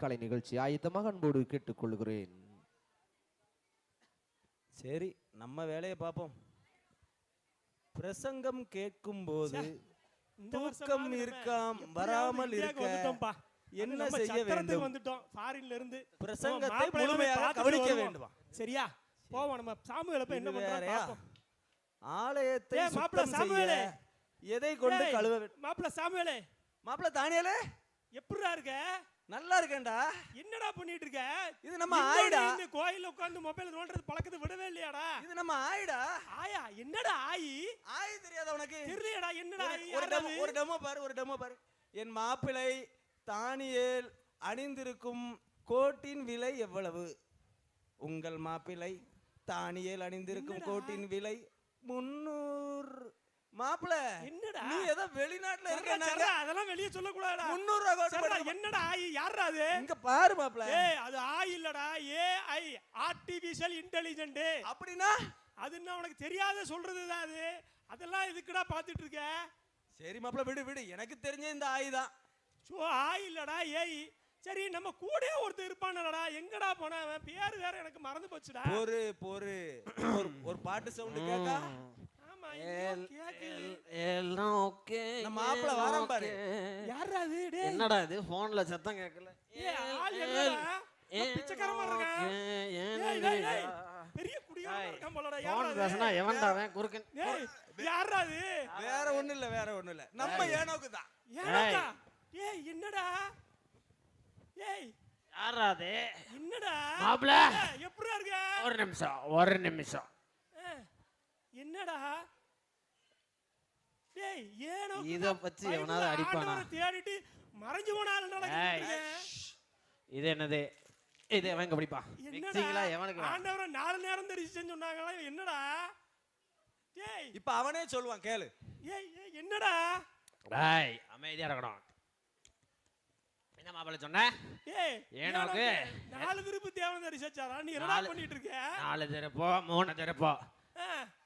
கலை நிகழ்ச்சி ஆயத்தமாக அன்போடு கேட்டுக்கொள்கிறேன். சரி, நம்ம வேலையை பார்ப்போம். பிரசங்கம் கேட்கும் போது தூக்கம் இருக்காம் வராமல் இருக்க என்ன செய்ய வேண்டும்? வந்துட்டோம் ஃபாரின்ல இருந்து. பிரசங்கத்தை முழுமையாக கவனிக்க வேண்டும். சரியா? போவோம். நம்ம சாமுவேல போய் என்ன பண்றாரு பாப்போம். ஆலயத்தை சுத்தம் செய்ய எதை கொண்டு கழுவ வேண்டும்? மாப்ள சாமுவேலே. மாப்ள தானியேலே, எப்படிடா இருக்க? நல்லா இருக்கேன்டா. என்னடா பண்ணிட்டு இருக்க? இது நம்ம ஆயிடா. இந்த கோயில்ல உட்கார்ந்து மொபைல் நோண்டறது பழக்கத்தை விடவே இல்லையாடா? இது நம்ம ஆயிடா. ஆயா? என்னடா ஆயி? ஆயி தெரியாத உனக்கு? தெரியலடா. என்னடா ஆயி? ஒரு டெமோ பாரு. என் மாப்பிள்ளை தானியேல் அணிந்திருக்கும் கோட்டின் விலை எவ்வளவு? உங்கள் மாப்பிள்ளை தானியேல் அணிந்திருக்கும் கோட்டின் விலை 300. மாப்பிள்ள, என்னடா நீ ஏதோ வெளிநாட்டுல இருக்க? அதெல்லாம் வெளிய சொல்ல கூடாதுடா. 300 கோட். என்னடா ஆயி? யாரா அது? இங்க பாரு மாப்பிள்ள. அது ஆயி இல்லடா, ஏஐ, ஆர்டிஃபிஷியல் இன்டெலிஜென்ட். அப்படினா அது என்ன உனக்கு தெரியாத சொல்றதுதான் அது. அதெல்லாம் எதுக்குடா பாத்துட்டு இருக்க? சரி மாப்பிள்ள, விடு. எனக்கு தெரிஞ்ச இந்த ஆயி தான். ஆயி இல்லடா, ஏஐ. சரி, நம்ம கூட ஒருத்தர் இருப்பானடா. எங்கடா போனா? அவன் பேர் வேற எனக்கு மறந்து போச்சுடா. ஒரு பாட்டு சவுண்ட் கேக்கா? எல்லாம் ஓகே. நம்ம மாப்பிள்ள வாரம் பாரு. யாரா அது? டேய், என்னடா இது போன்ல சத்தம் கேக்கல? ஆள் என்னடா? பிச்சைக்காரமா இருக்கான். டேய், பெரிய குடிகாரமா இருக்கான் போலடா. போன் பேசினா எவன்டா அவன் குறுக்கன்? டேய், யாரா அது? வேற ஒண்ணு இல்ல. நம்ம ஏனோக்கு தான். ஏனோக்கா? டேய், என்னடா? ஏய், யாரா அது? என்னடா மாப்ள, எப்படிடா இருக்க? ஒரு நிமிஷம். என்னடா? டேய், ஏனோ இத பத்தி எவனாவது அடிப்பானா? தேடிட்டு மறைஞ்சு போனாலடா. இது என்னது? இது எவன் கபடிப்பா? மிக்ஸிங்ல எவனுக்கு? ஆண்டவரே 4 நேரம் தரிசிச்சேன்னு சொன்னாங்களா? என்னடா? டேய், இப்ப அவனே சொல்வான் கேளு. ஏய், என்னடா? டேய், அமைதியா இருக்கணும். என்ன மாப்பிள்ள சொன்ன? ஏய், ஏனோக்கு 4 திருப்பு தேவன் தரிசிச்சாரா? நீ என்னடா பண்ணிட்டு இருக்க? 4 திருப்போ 3 திருப்போ.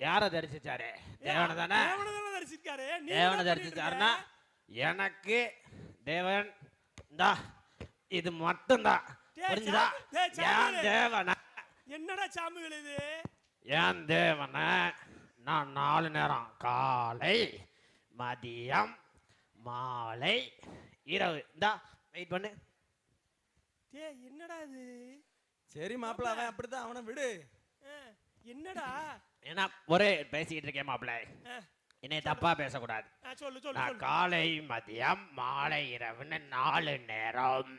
யார தரிசிச்சாரு? தேவனை தானே? தேவனை தரிசிச்சாரு. தேவனை தரிசிச்சாருன்னா எனக்கு தேவன் இந்தா இது மட்டும்தான். புரிஞ்சுதா? ஏன் தேவனை? என்னடா சாமுவேல் இது? ஏன் தேவனை நான் 4 நேரம், காலை, மதியம், மாலை, இரவு. இந்தா வெயிட் பண்ணு. டேய், என்னடா இது? சரி மாப்பிள்ள, அவன் அப்படிதான், அவனை விடு. என்னடா? ஏன்னா ஒரே பேசிக்கிட்டு இருக்கேன் மாப்பிள்ள, என்னை தப்பா பேசக்கூடாது. சொல்லு. காலை, மதியம், மாலை, இரவுன்னு 4 நேரம்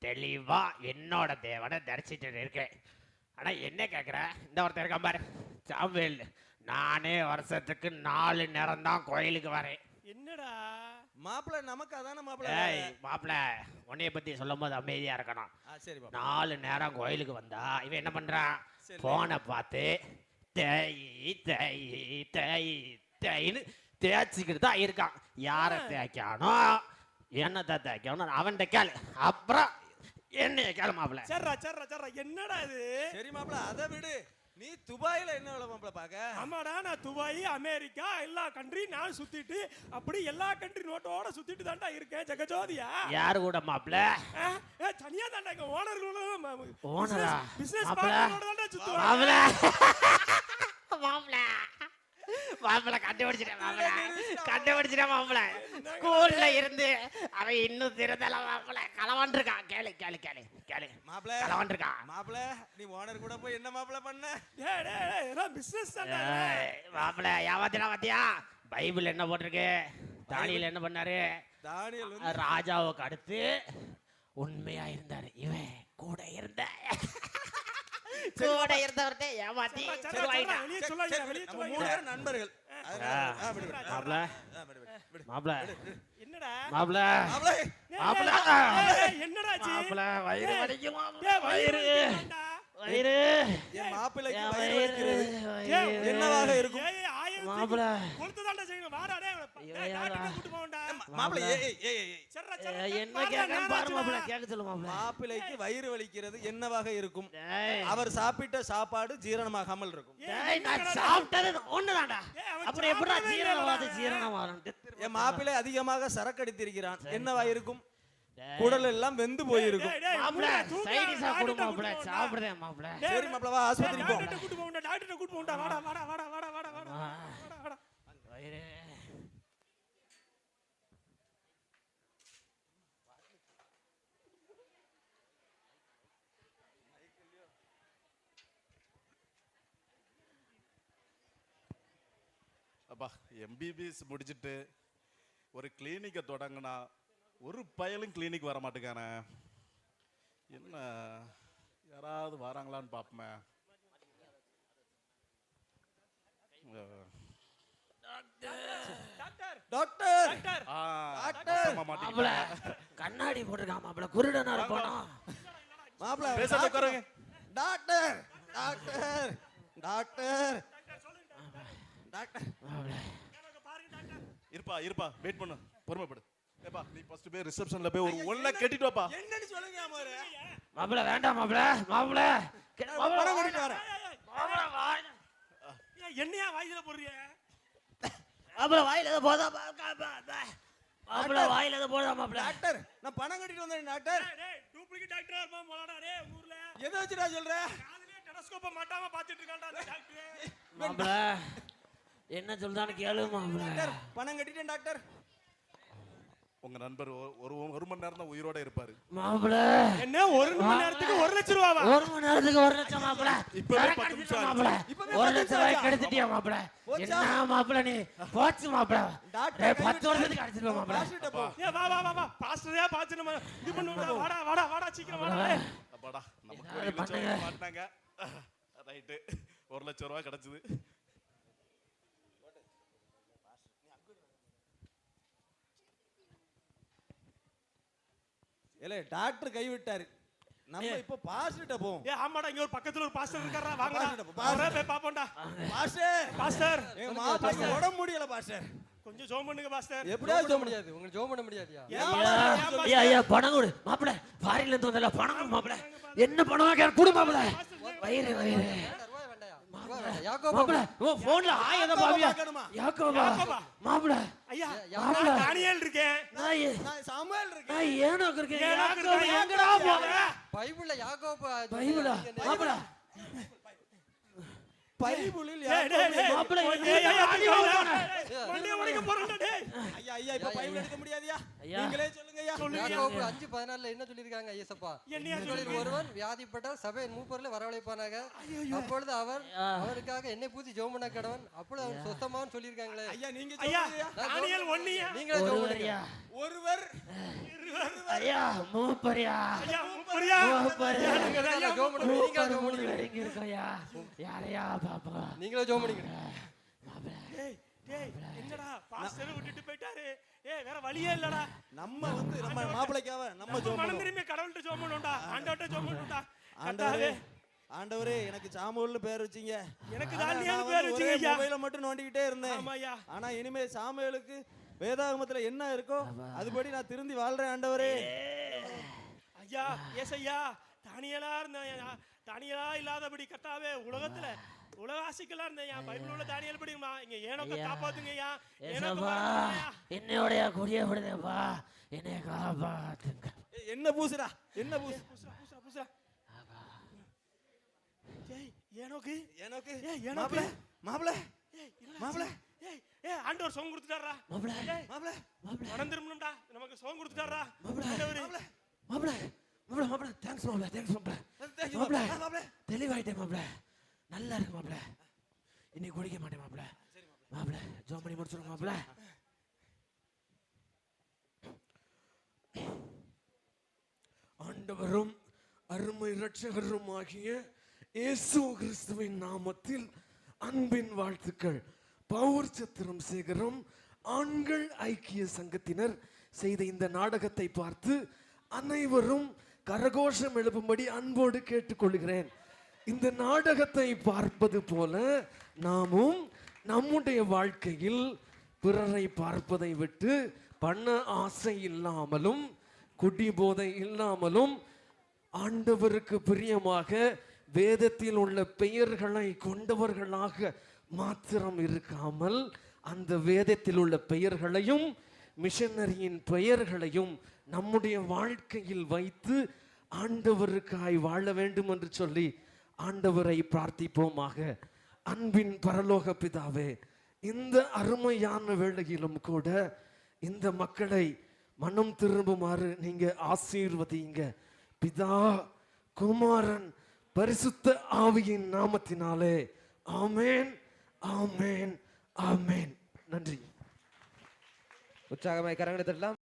தெளிவா என்னோட தேவனை தரிசிச்சுட்டு இருக்கேன். ஆனா என்ன கேட்குற, இந்த ஒருத்தர் இருக்கான் பாரு சாமுவேல், நானே வருஷத்துக்கு 4 நேரம் தான் கோயிலுக்கு வரேன். என்னடா மாப்பிள்ள, நமக்கு அதான மாப்பிள்ள. மாப்பிள்ள, உன்னைய பத்தி சொல்லும் போது அமைதியா இருக்கணும். சரி, 4 நேரம் கோயிலுக்கு வந்தா இவன் என்ன பண்றான்? போனை பார்த்து தேயின்னு தேய்ச்சிக்கிட்டு தான் இருக்கான். யார தேய்க்கணும், என்னத்தை தேய்க்கணும் அவன்கிட்ட கேளு, அப்புறம் என்னைய கேளு மாப்பிள்ள. சர்ரா என்னடா இது? சரி மாப்பிள்ள, அதை விடு. நீ துபாயில என்ன வேலை மாப்பிள்ள பாக்க? ஆமாடா, நான் துபாய், அமெரிக்கா எல்லா கண்ட்ரி நான் சுத்திட்டு, அப்படி எல்லா கண்ட்ரி நோட்டோட சுத்திட்டு தான்டா இருக்கேன். ஜெகஜோதியா? யாரு கூட மாப்பிள்ள? தனியா தான்டா, எங்க ஓனர்களோட. ஓனரா? பிசினஸ் பார்ட்னரோட தான்டா சுத்துவேன். மாப்பிள்ள கண்டுபிடிச்சிட்டேன் மாப்பிள்ள. ஸ்கூல்ல இருந்து அவன் இன்னும் திருந்தல மாப்பிள்ள. களவான் இருக்கான். கேளு மாப்பிள்ள, களவான் இருக்கான். மாப்பிள்ள, நீ ஓனர் கூட போய் என்ன மாப்பிள்ள பண்ண? பிசினஸ் தான்டா மாப்பிள்ள. பாத்தியா பைபிள் என்ன போட்டிருக்கு? தானியேல் என்ன பண்ணாரு? தானியேல் ராஜாவுக்கு அடுத்து உண்மையா இருந்தாரு. இவன் கூட இருந்தவர்கிட்ட ஏமாத்தி நண்பர்கள். வயிறு என்னவாக இருக்கும்? மாப்பிள்ளைக்கு வயிறு வலிக்கிறது என்னவாக இருக்கும்? அவர் சாப்பிட்ட சாப்பாடு ஜீரணமாகாமல் இருக்கும். என் மாப்பிள்ளை அதிகமாக சரக்கு அடித்திருக்கிறான், என்னவா இருக்கும்? குடல் எல்லாம் வெந்து போயிருக்கும். டேய், டேய், மாப்பிள மூடுடா, தூக்குடா, சைடிஸா கொடு டாக்டர்கிட்ட மாப்பிள கூட்டிட்டு சாப்பிடுறேன் மாப்பிள டேய், சரி மாப்பிள வா ஆஸ்பத்திரி போ. டாக்டர்கிட்ட கூட்டிட்டு போண்டா, டாக்டர்கிட்ட கூட்டிட்டு போண்டா. வாடா வாடா வாடா வாடா வாடா வாடா வாடா வாடா. வயிறு அப்பா எம்பிபிஎஸ் முடிச்சுட்டு ஒரு கிளினிக்கை தொடங்கினா ஒரு பயலும் கிளினிக் வர மாட்டேங்கானே. என்ன யாராவது வராங்களான்னு பார்ப்போமே. டாக்டர் டாக்டர் டாக்டர் கஷ்டமா மாப்பிள மாட்டேங்குது. கண்ணாடி போட்டுருக்கான் மாப்பிள குருடனா இருப்பானா மாப்பிள பேசாம உட்காருங்க. டாக்டர் டாக்டர் டாக்டர் டாக்டர் எனக்கு பாருங்க டாக்டர். இருப்பா இருப்பா வெயிட் பண்ணு பொறுமைப்படு. ஏப்பா நீ ஃபர்ஸ்ட் போய் ரிசப்ஷன்ல போய் ஒரு ஒண்ண கட்டிட்டு வாப்பா. என்னன்னு சொல்லுங்க மாரு. மாப்பிள வேண்டாம் மாப்பிள மாப்பிள பணம் கட்டிட்டு வரேன். மாப்பிள வாய் ஏய், என்னையா வாயில போடுறிய? மாப்பிள வாயில ஏதோ போதா மாப்பிள வாயில ஏதோ போதா மாப்பிள டாக்டர் நான் பணம் கட்டிட்டு வந்தேன் டாக்டர். டேய், டேய், டூப்ளிகேட் டாக்டரா இருப்பான் போலடா டேய் ஊர்ல. எதை வச்சுடா சொல்ற? காதுலயே டெலஸ்கோப்ப மாட்டாம பாத்துட்டு இருக்கான்டா அந்த டாக்டர். மாப்பிள என்ன சொல்றான்னு கேளு மாப்பிள டாக்டர் பணம் கட்டிட்டேன் டாக்டர். உங்க நண்பர் ஒரு மணி நேரம் தான் உயிரோட இருப்பாரு. மாப்பிள என்ன ஒரு மணி நேரத்துக்கு 1 லட்சம் ரூபாவா? ஒரு மணி நேரத்துக்கு 1 லட்சம் மாப்பிள இப்பவே சரக்கு 10 நிமிஷம் அடிச்சிட்ட மாப்பிள இப்பவே 1 10 லட்சம் ரூபாய் கெடுத்துட்டியா மாப்பிள போச்சா? என்ன மாப்பிள நீ போச்சு மாப்பிள டாக்டர் டேய் 10 வருஷத்துக்கு அடிச்சிட்டு மாப்பிள பாஸ்டர் போ. ஏய் வா வா வா வா பாஸ்டரே பாத்து நம்ம இது பண்ணுடா. வாடா வாடா வாடா சீக்கிரம் வாடா. டேய். அப்பாடா நமக்கு ஏதாவது 1 லட்சம் பண்ணுங்க. ரூபாய் மாட்டாங்க. ரைட்டு 1 லட்சம் ரூபாய் கிடைச்சது. ஏலே டாக்டர் கை விட்டாரு. நம்ம இப்ப பாஸ்டர்ட்ட போவோம். ஏய் ஆமாடா இங்க ஒரு பக்கத்துல ஒரு பாஸ்டர் இருக்காரா வாங்கடா. பாஸ்டர் போ, அவரே போய் பாப்போம்டா. பாஸ்டர் பாஸ்டர் எங்க மாப்பிளைக்கு உடம்பு முடியல பாஸ்டர். கொஞ்சம் ஜோம் பண்ணுங்க பாஸ்டர். எப்படியா ஜோம் பண்ண முடியாது. உங்களுக்கு ஜோம் பண்ண முடியாதுயா. ஐயா ஐயா பணம் கொடு மாப்பிள ஃபாரின்ல இருந்து வந்தல பணம் கொடு மாப்பிள என்ன பணம் கேக்க கொடு மாப்பிள வயிறு வயிறு ரூபாய் வேண்டாயா. ரூபாய் வேண்டாம். யாக்கோபா மாப்பிள ஓ போன்ல ஆயத பாவியா பார்க்கணுமா? யாக்கோபா மாப்பிள ஐயா மாப்பிள தானியேல் இருக்கேன். நான் சாமுவேல் இருக்கேன். நான் ஏனோக்கு இருக்கேன் ஏனோக்கு யாக்கோபா இருக்கேன். எங்கடா போற பைபிள்ல யாக்கோபா பைபிளா மாப்பிள பைபிளில் டேய் டேய் டேய். மாப்பிள ஏய் ஐயா ஆடி ஓடுறானே. மண்டே உடைக்க போறடா டேய். ஐயா ஐயா இப்ப பைபிள் எடுக்க முடியாதுயா. ஐயா. நீங்களே சொல்லுங்க ஐயா. யாக்கோபு 5:14 என்ன சொல்லிருக்காங்க இயேசப்பா? என்னையா உங்களில் ஒருவன் வியாதிப்பட்டால் சபையின் மூப்பர்களை வரவழைப்பானாக. அப்பொழுது அவர் அவருக்காக என்னை பூசி ஜெபம் பண்ண கடவன். அப்பொழுது அவன் சொஸ்தமான்னு சொல்லியிருக்காங்களே. ஐயா நீங்க ஐயா சொல்லுங்க ஐயா. தானியேல் 1யா. நீங்களே ஜெபம் பண்ணுங்க. ஒருவரியா ஒருவர் ஐயா மூப்பரியா ஐயா முப்பரியா. மூப்பரியா ஐயா ஜெபம் பண்ணுங்க. நீங்களே ஜெபம் மூப்பர் பண்ணுங்க. இங்க இருக்கயா யாரையா பாப்பா நீங்களே ஜெபம் பண்ணுங்க. டேய் டேய் என்னடா பாஸ்டர் விட்டுட்டு போயிட்டாரு. ஏய் வேற வழியே இல்லடா. நம்ம நம்ம மாப்பிளைக்காக நம்ம நம்ம ஜெபம் மனம் பண்ணுவோம். திரும்பி கடவுள்கிட்ட ஜெபம் பண்ணுவோம்டா. ஆண்டவர்ட்ட ஜெபம் பண்ணுவோம்டா. ஆண்டவரே ஆண்டவரே எனக்கு சாமுவேல்னு பேர் வச்சீங்க. எனக்கு ஆனா தானியேல்னு நான் பேர் வந்து வச்சீங்க ஒரே ஐயா. மொபைல மட்டும் நோண்டிக்கிட்டே இருந்தேன். ஆமா ஐயா. ஆனா இனிமே சாமுவேலுக்கு வேதாகமத்துல என்ன இருக்கோ அதுபடி நான் திருந்தி வாழ்றேன் ஆண்டவரே. ஐயா ஏசையா தானியேலா இருந்தேன். தானியேலா இல்லாதபடி கர்த்தாவே உலகத்துல உலக ஆசிக்கலாம் இருந்தேன். பைபிள் உள்ள தானியேல் படிக்குமா இங்க ஏனோக்க காப்பாத்துங்க ஐயா. ஏனோக்க ஏசப்பா பாருங்க ஐயா. என்னோடைய கொடிய விடுதேப்பா என்னை காப்பாத்துங்க என்ன பூசுடா என்ன பூசு? புசா புசா புசா. ஏய் ஏனோக்கு எனக்கு ஏய் மாப்பிள ஏனோக்கு மாப்பிள ஏய் மாப்பிள ஏய் ஏய் ஆண்டவர் சோங் கொடுத்துட்டாரா. மாப்பிள ஏய் மாப்பிள மாப்பிள மனம் திரும்பணும்டா. நமக்கு சோங் கொடுத்துட்டாரா. மாப்பிள ஆண்டவரே. மாப்பிள மாப்பிள மாப்பிள தேங்க்ஸ் மாப்பிள தேங்க்ஸ் மாப்பிள Thank you, மாப்பிள மாப்பிள. தெளிவாயிட்டேன் மாப்பிள நல்லா இருக்கு மாப்பிள இன்னைக்கு குடிக்க மாட்டேன் மாப்பிள மாப்பிள ஜோம் பண்ணி முடிச்சிருங்க மாப்பிள ஆண்டவரும் அருமை இரட்சகரும் ஆகிய இயேசு கிறிஸ்துவின் நாமத்தில் அன்பின் வாழ்த்துக்கள். பவுர் சத்திரம் சேகரம் ஆண்கள் ஐக்கிய சங்கத்தினர் செய்த இந்த நாடகத்தை பார்த்து அனைவரும் கரகோஷம் எழுப்பும்படி அன்போடு கேட்டுக்கொள்கிறேன். இந்த நாடகத்தை பார்ப்பது போல நாமும் நம்முடைய வாழ்க்கையில் பிறரை பார்ப்பதை விட்டு பண ஆசை இல்லாமலும் குடி போதை இல்லாமலும் ஆண்டவருக்கு பிரியமாக வேதத்தில் உள்ள பெயர்களை கொண்டவர்களாக மாத்திரம் இருக்காமல் அந்த வேதத்தில் உள்ள பெயர்களையும் மிஷனரியின் பெயர்களையும் நம்முடைய வாழ்க்கையில் வைத்து ஆண்டவருக்காய் வாழ வேண்டும் என்று சொல்லி ஆண்டவரை பிரார்த்திப்போமாக. அன்பின் பரலோக பிதாவே, இந்த அருமையான வேளையிலும் கூட இந்த மக்களை மனம் திரும்புமாறு நீங்க ஆசீர்வதிங்க. பிதா, குமாரன், பரிசுத்த ஆவியின் நாமத்தினாலே ஆமென், ஆமென், ஆமென். நன்றி. உற்சாகமாய் கரங்களை தட்டலாம்.